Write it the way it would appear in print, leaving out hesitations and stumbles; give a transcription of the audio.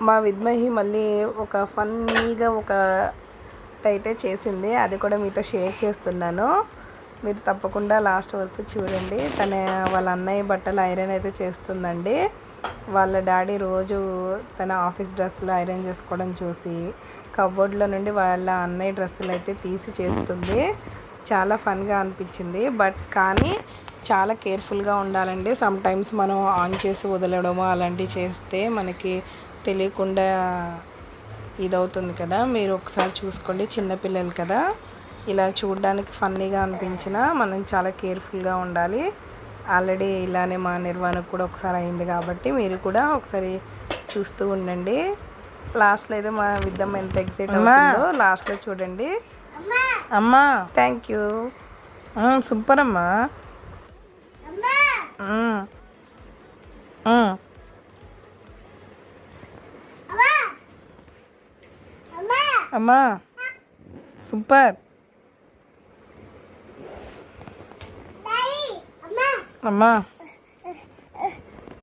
మా విద్మహి మళ్ళీ ఒక ఫన్నీగా అయితే చేసింది, అది కూడా మీతో షేర్ చేస్తున్నాను. మీరు తప్పకుండా లాస్ట్ వరకు చూడండి. వాళ్ళ అన్నయ్య బట్టలు ఐరన్ అయితే చేస్తుందండి. వాళ్ళ డాడీ రోజు తన ఆఫీస్ డ్రెస్సులు ఐరన్ చేసుకోవడం చూసి కబోర్డ్లో నుండి వాళ్ళ అన్నయ్య డ్రెస్సులు అయితే తీసి చేస్తుంది. చాలా ఫన్గా అనిపించింది. కానీ చాలా కేర్ఫుల్గా ఉండాలండి. సమ్టైమ్స్ మనం ఆన్ చేసి వదలడము అలాంటివి చేస్తే మనకి తెలియకుండా ఇదవుతుంది కదా. మీరు ఒకసారి చూసుకోండి, చిన్నపిల్లలు కదా, ఇలా చూడడానికి ఫన్నీగా అనిపించినా మనం చాలా కేర్ఫుల్గా ఉండాలి. ఆల్రెడీ ఇలానే మా నిర్వహణకు కూడా ఒకసారి అయింది కాబట్టి మీరు కూడా ఒకసారి చూస్తూ ఉండండి. లాస్ట్లో అయితే మా విద్దమ్మ ఎంత ఎక్సైట్ అవుతుందో లాస్ట్లో చూడండి. అమ్మా థ్యాంక్ యూ, సూపర్ అమ్మా. అమ్మా సూపర్ అమ్మా.